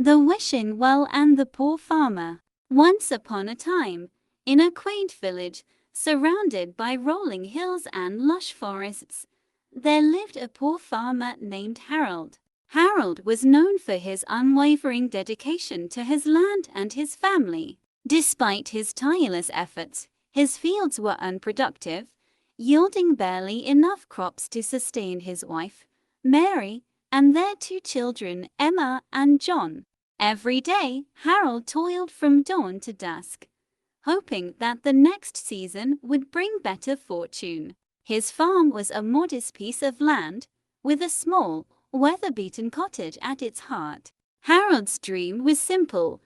The Wishing Well and the Poor Farmer. Once upon a time, in a quaint village surrounded by rolling hills and lush forests, there lived a poor farmer named Harold. Harold was known for his unwavering dedication to his land and his family. Despite his tireless efforts, his fields were unproductive, yielding barely enough crops to sustain his wife, Mary, and their 2 children, Emma and John. Every day, Harold toiled from dawn to dusk, hoping that the next season would bring better fortune. His farm was a modest piece of land, with a small, weather-beaten cottage at its heart. Harold's dream was simple: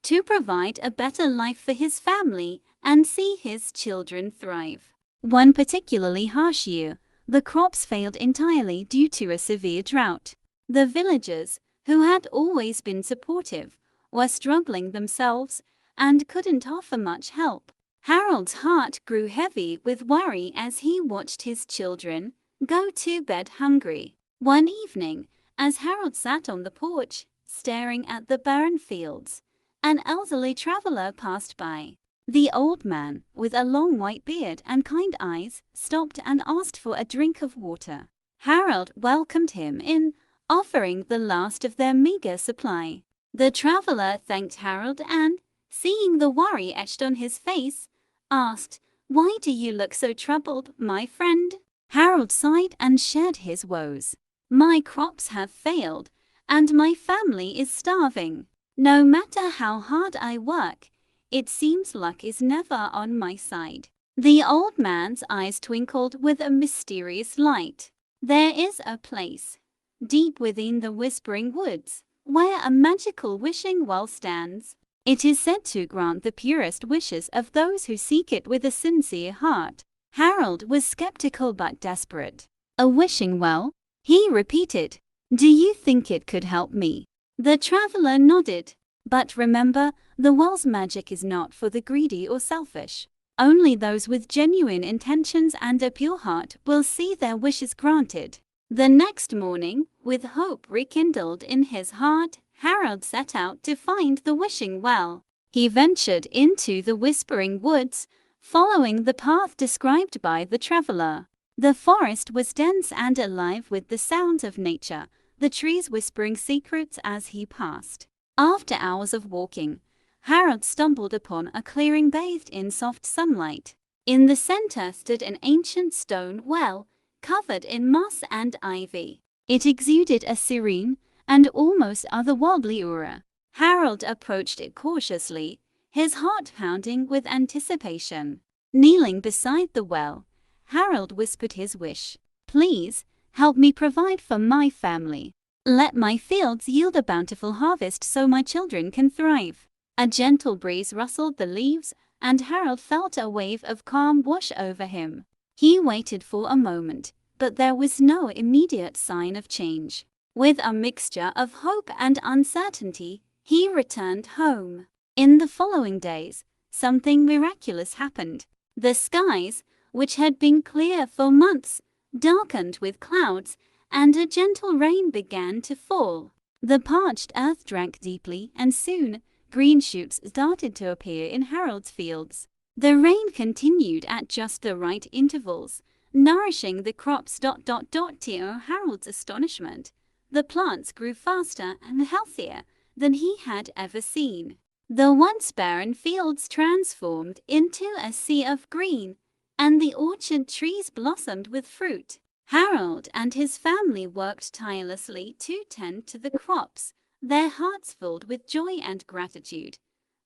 to provide a better life for his family and see his children thrive. One particularly harsh year, the crops failed entirely due to a severe drought. The villagers, who had always been supportive, were struggling themselves and couldn't offer much help. Harold's heart grew heavy with worry as he watched his children go to bed hungry. One evening, as Harold sat on the porch, staring at the barren fields, an elderly traveler passed by. The old man, with a long white beard and kind eyes, stopped and asked for a drink of water. Harold welcomed him in, offering the last of their meager supply. The traveler thanked Harold and, seeing the worry etched on his face, asked, "Why do you look so troubled, my friend?" Harold sighed and shared his woes. "My crops have failed, and my family is starving. No matter how hard I work, it seems luck is never on my side." The old man's eyes twinkled with a mysterious light. "There is a place, deep within the Whispering Woods, where a magical wishing well stands. It is said to grant the purest wishes of those who seek it with a sincere heart." Harold was skeptical but desperate. "A wishing well?" he repeated. "Do you think it could help me?" The traveler nodded. "But remember, the well's magic is not for the greedy or selfish. Only those with genuine intentions and a pure heart will see their wishes granted." The next morning, with hope rekindled in his heart, Harold set out to find the wishing well. He ventured into the Whispering Woods, following the path described by the traveler. The forest was dense and alive with the sounds of nature, the trees whispering secrets as he passed. After hours of walking, Harold stumbled upon a clearing bathed in soft sunlight. In the center stood an ancient stone well, covered in moss and ivy. It exuded a serene and almost otherworldly aura. Harold approached it cautiously, his heart pounding with anticipation. Kneeling beside the well, Harold whispered his wish. "Please, help me provide for my family. Let my fields yield a bountiful harvest so my children can thrive." A gentle breeze rustled the leaves, and Harold felt a wave of calm wash over him. He waited for a moment, but there was no immediate sign of change. With a mixture of hope and uncertainty, he returned home. In the following days, something miraculous happened. The skies, which had been clear for months, darkened with clouds, and a gentle rain began to fall. The parched earth drank deeply, and soon, green shoots started to appear in Harold's fields. The rain continued at just the right intervals, nourishing the crops. To Harold's astonishment, the plants grew faster and healthier than he had ever seen. The once barren fields transformed into a sea of green, and the orchard trees blossomed with fruit. Harold and his family worked tirelessly to tend to the crops, their hearts filled with joy and gratitude.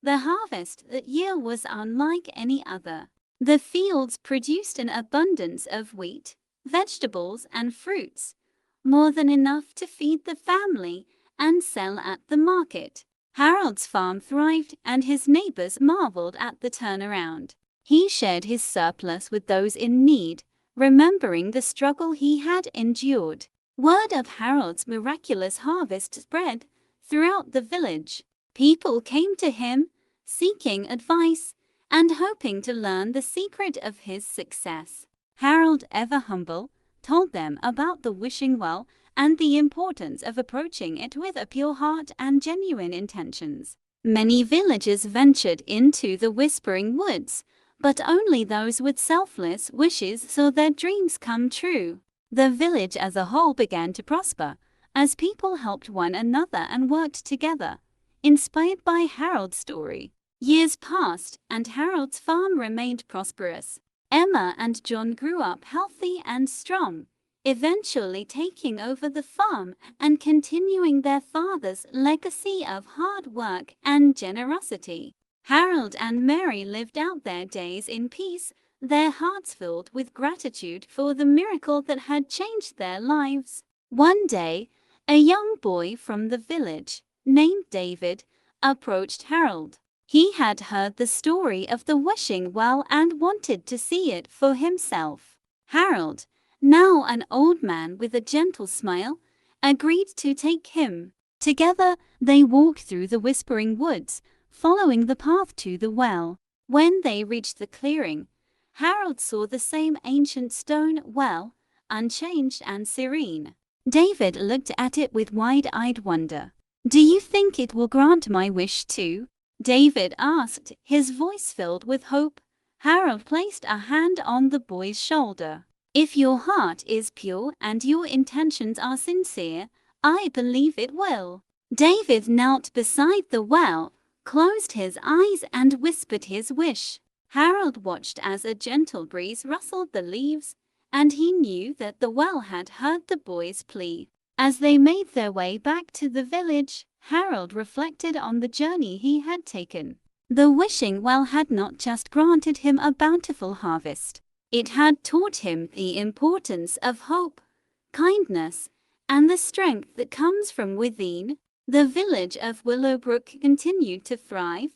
The harvest that year was unlike any other. The fields produced an abundance of wheat, vegetables, and fruits, more than enough to feed the family and sell at the market. Harold's farm thrived, and his neighbors marveled at the turnaround. He shared his surplus with those in need, remembering the struggle he had endured. Word of Harold's miraculous harvest spread throughout the village. People came to him, seeking advice and hoping to learn the secret of his success. Harold, ever humble, told them about the wishing well and the importance of approaching it with a pure heart and genuine intentions. Many villagers ventured into the Whispering Woods, but only those with selfless wishes saw their dreams come true. The village as a whole began to prosper, as people helped one another and worked together. Inspired by Harold's story, years passed and Harold's farm remained prosperous. Emma and John grew up healthy and strong, eventually taking over the farm and continuing their father's legacy of hard work and generosity. Harold and Mary lived out their days in peace, their hearts filled with gratitude for the miracle that had changed their lives. One day, a young boy from the village, named David, approached Harold. He had heard the story of the wishing well and wanted to see it for himself. Harold, now an old man with a gentle smile, agreed to take him. Together, they walked through the Whispering Woods, following the path to the well. When they reached the clearing, Harold saw the same ancient stone well, unchanged and serene. David looked at it with wide-eyed wonder. "Do you think it will grant my wish too?" David asked, his voice filled with hope. Harold placed a hand on the boy's shoulder. "If your heart is pure and your intentions are sincere, I believe it will." David knelt beside the well, closed his eyes and whispered his wish. Harold watched as a gentle breeze rustled the leaves, and he knew that the well had heard the boy's plea. As they made their way back to the village, Harold reflected on the journey he had taken. The wishing well had not just granted him a bountiful harvest. It had taught him the importance of hope, kindness, and the strength that comes from within. The village of Willowbrook continued to thrive,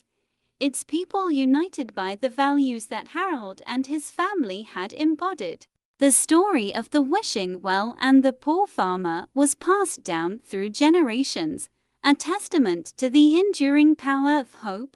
its people united by the values that Harold and his family had embodied. The story of the wishing well and the poor farmer was passed down through generations, a testament to the enduring power of hope,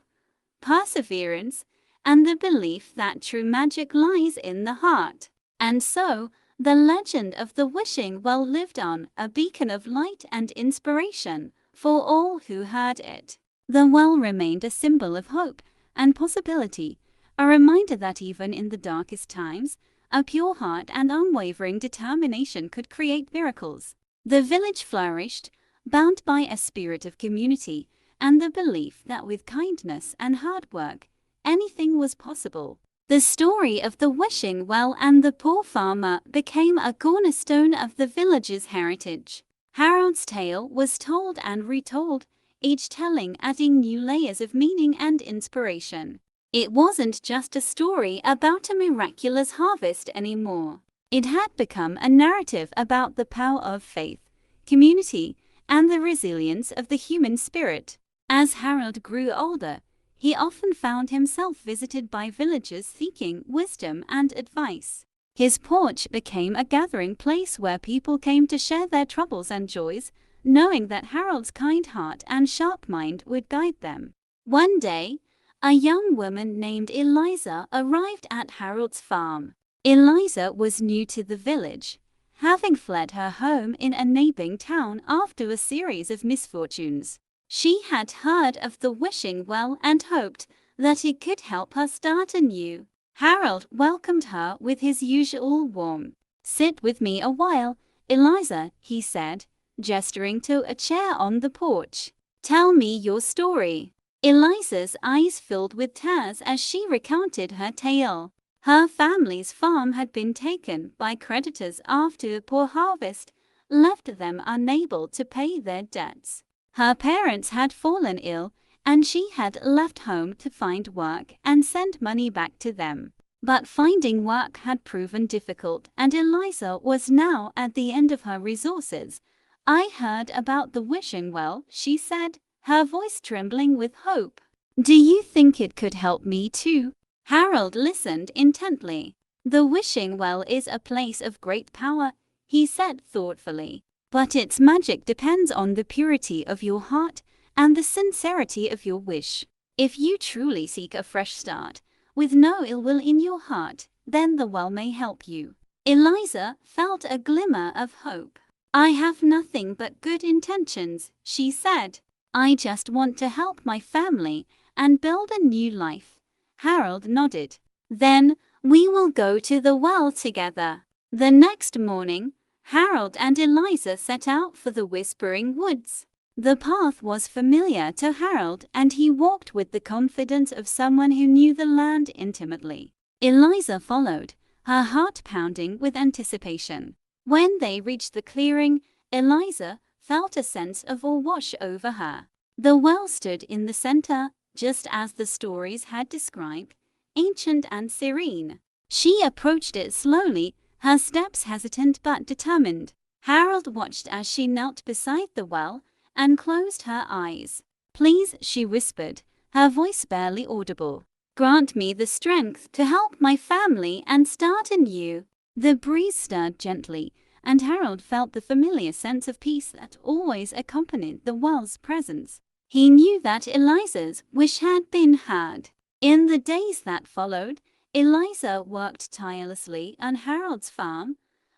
perseverance, and the belief that true magic lies in the heart. And so, the legend of the wishing well lived on, a beacon of light and inspiration for all who heard it. The well remained a symbol of hope and possibility, a reminder that even in the darkest times, a pure heart and unwavering determination could create miracles. The village flourished, bound by a spirit of community and the belief that with kindness and hard work, anything was possible. The story of the wishing well and the poor farmer became a cornerstone of the village's heritage. Harold's tale was told and retold, each telling adding new layers of meaning and inspiration. It wasn't just a story about a miraculous harvest anymore. It had become a narrative about the power of faith, community, and the resilience of the human spirit. As Harold grew older, he often found himself visited by villagers seeking wisdom and advice. His porch became a gathering place where people came to share their troubles and joys, knowing that Harold's kind heart and sharp mind would guide them. One day, a young woman named Eliza arrived at Harold's farm. Eliza was new to the village, having fled her home in a neighboring town after a series of misfortunes. She had heard of the wishing well and hoped that it could help her start anew. Harold welcomed her with his usual warmth. "Sit with me a while, Eliza," he said, gesturing to a chair on the porch. "Tell me your story." Eliza's eyes filled with tears as she recounted her tale. Her family's farm had been taken by creditors after a poor harvest left them unable to pay their debts. Her parents had fallen ill, and she had left home to find work and send money back to them. But finding work had proven difficult, and Eliza was now at the end of her resources. "I heard about the wishing well," she said, her voice trembling with hope. "Do you think it could help me too?" Harold listened intently. "The wishing well is a place of great power," he said thoughtfully. "But its magic depends on the purity of your heart and the sincerity of your wish. If you truly seek a fresh start, with no ill will in your heart, then the well may help you." Eliza felt a glimmer of hope. "I have nothing but good intentions," she said. "I just want to help my family and build a new life." Harold nodded. "Then we will go to the well together." The next morning, Harold and Eliza set out for the Whispering Woods. The path was familiar to Harold, and he walked with the confidence of someone who knew the land intimately. Eliza followed, her heart pounding with anticipation. When they reached the clearing, Eliza felt a sense of awe wash over her. The well stood in the center, just as the stories had described, ancient and serene. She approached it slowly, her steps hesitant but determined. Harold watched as she knelt beside the well and closed her eyes. "Please," she whispered, her voice barely audible. "Grant me the strength to help my family and start anew." The breeze stirred gently, and Harold felt the familiar sense of peace that always accompanied the well's presence. He knew that Eliza's wish had been heard. In the days that followed, Eliza worked tirelessly on Harold's farm,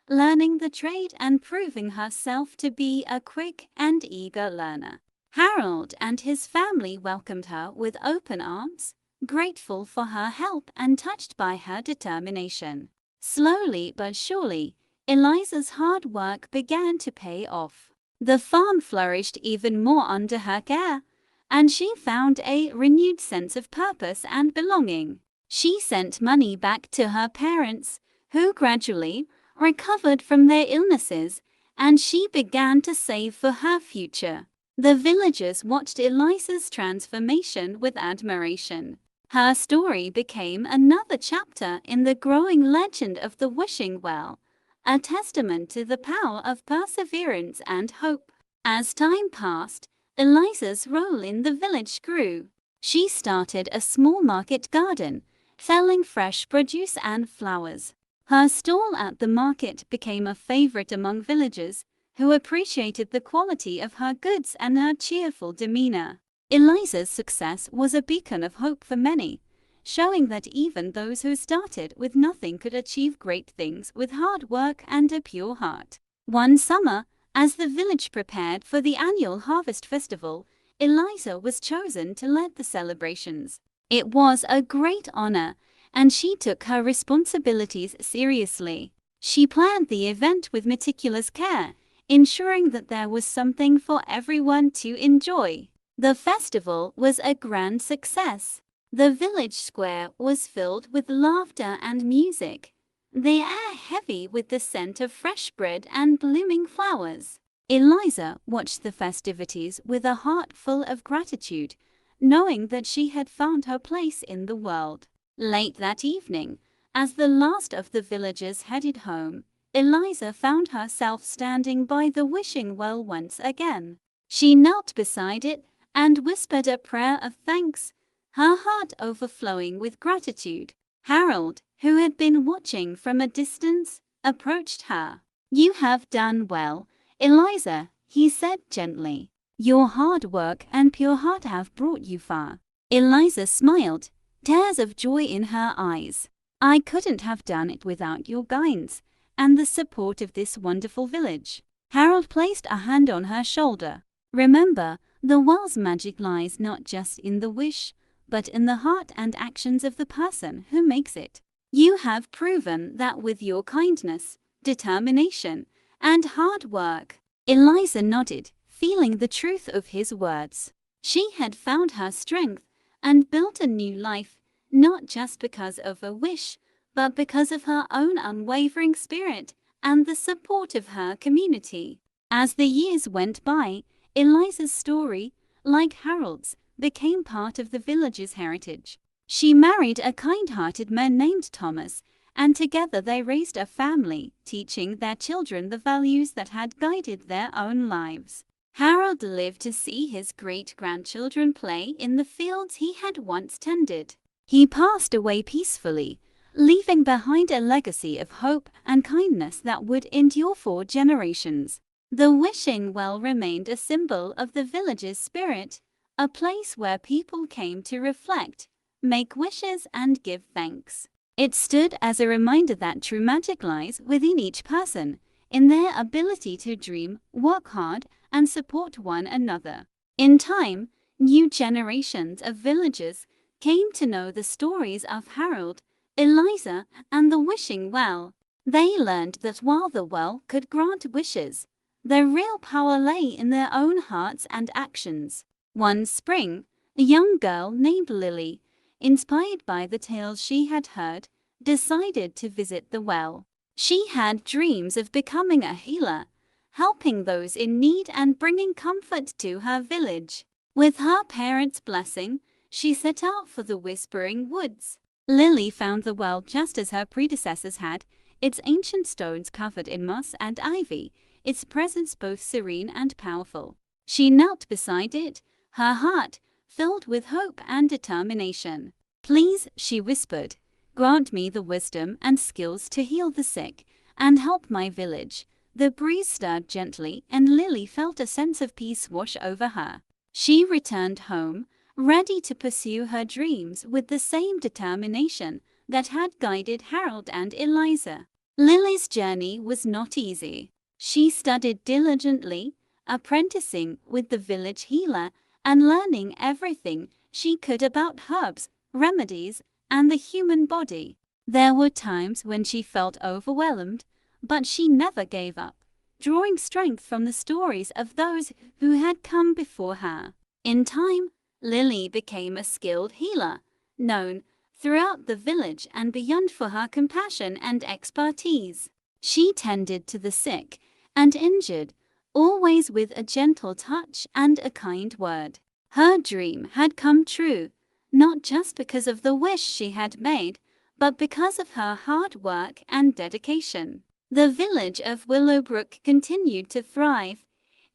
learning the trade and proving herself to be a quick and eager learner. Harold and his family welcomed her with open arms, grateful for her help and touched by her determination. Slowly but surely, Eliza's hard work began to pay off. The farm flourished even more under her care, and she found a renewed sense of purpose and belonging. She sent money back to her parents, who gradually recovered from their illnesses, and she began to save for her future. The villagers watched Eliza's transformation with admiration. Her story became another chapter in the growing legend of the Wishing Well, a testament to the power of perseverance and hope. As time passed, Eliza's role in the village grew. She started a small market garden, selling fresh produce and flowers. Her stall at the market became a favorite among villagers, who appreciated the quality of her goods and her cheerful demeanor. Eliza's success was a beacon of hope for many, showing that even those who started with nothing could achieve great things with hard work and a pure heart. One summer, as the village prepared for the annual harvest festival, Eliza was chosen to lead the celebrations. It was a great honor, and she took her responsibilities seriously. She planned the event with meticulous care, ensuring that there was something for everyone to enjoy. The festival was a grand success. The village square was filled with laughter and music, the air heavy with the scent of fresh bread and blooming flowers. Eliza watched the festivities with a heart full of gratitude, knowing that she had found her place in the world. Late that evening, as the last of the villagers headed home, Eliza found herself standing by the wishing well once again. She knelt beside it and whispered a prayer of thanks, her heart overflowing with gratitude. Harold, who had been watching from a distance, approached her. "You have done well, Eliza," he said gently. "Your hard work and pure heart have brought you far." Eliza smiled, tears of joy in her eyes. "I couldn't have done it without your guidance and the support of this wonderful village." Harold placed a hand on her shoulder. "Remember, the well's magic lies not just in the wish, but in the heart and actions of the person who makes it. You have proven that with your kindness, determination, and hard work." Eliza nodded, feeling the truth of his words. She had found her strength and built a new life, not just because of a wish, but because of her own unwavering spirit and the support of her community. As the years went by, Eliza's story, like Harold's, became part of the village's heritage. She married a kind-hearted man named Thomas, and together they raised a family, teaching their children the values that had guided their own lives. Harold lived to see his great-grandchildren play in the fields he had once tended. He passed away peacefully, leaving behind a legacy of hope and kindness that would endure for generations. The wishing well remained a symbol of the village's spirit, a place where people came to reflect, make wishes, and give thanks. It stood as a reminder that true magic lies within each person, in their ability to dream, work hard, and support one another. In time, new generations of villagers came to know the stories of Harold, Eliza, and the wishing well. They learned that while the well could grant wishes, their real power lay in their own hearts and actions. One spring, a young girl named Lily, inspired by the tales she had heard, decided to visit the well. She had dreams of becoming a healer, helping those in need and bringing comfort to her village. With her parents' blessing, she set out for the Whispering Woods. Lily found the well just as her predecessors had, its ancient stones covered in moss and ivy, its presence both serene and powerful. She knelt beside it, her heart filled with hope and determination. "Please," she whispered, "grant me the wisdom and skills to heal the sick and help my village." The breeze stirred gently, and Lily felt a sense of peace wash over her. She returned home, ready to pursue her dreams with the same determination that had guided Harold and Eliza. Lily's journey was not easy. She studied diligently, apprenticing with the village healer and learning everything she could about herbs, remedies, and the human body. There were times when she felt overwhelmed, but she never gave up, drawing strength from the stories of those who had come before her. In time, Lily became a skilled healer, known throughout the village and beyond for her compassion and expertise. She tended to the sick and injured, always with a gentle touch and a kind word. Her dream had come true, not just because of the wish she had made, but because of her hard work and dedication. The village of Willowbrook continued to thrive,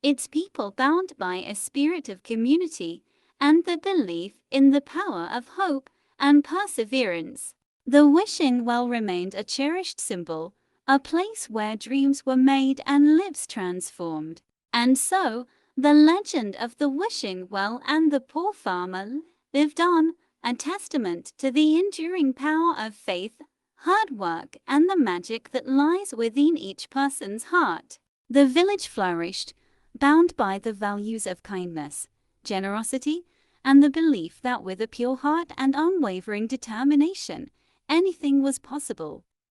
its people bound by a spirit of community and the belief in the power of hope and perseverance. The wishing well remained a cherished symbol, a place where dreams were made and lives transformed. And so, the legend of the wishing well and the poor farmer lived on, a testament to the enduring power of faith, hard work, and the magic that lies within each person's heart. The village flourished, bound by the values of kindness, generosity, and the belief that with a pure heart and unwavering determination, anything was possible.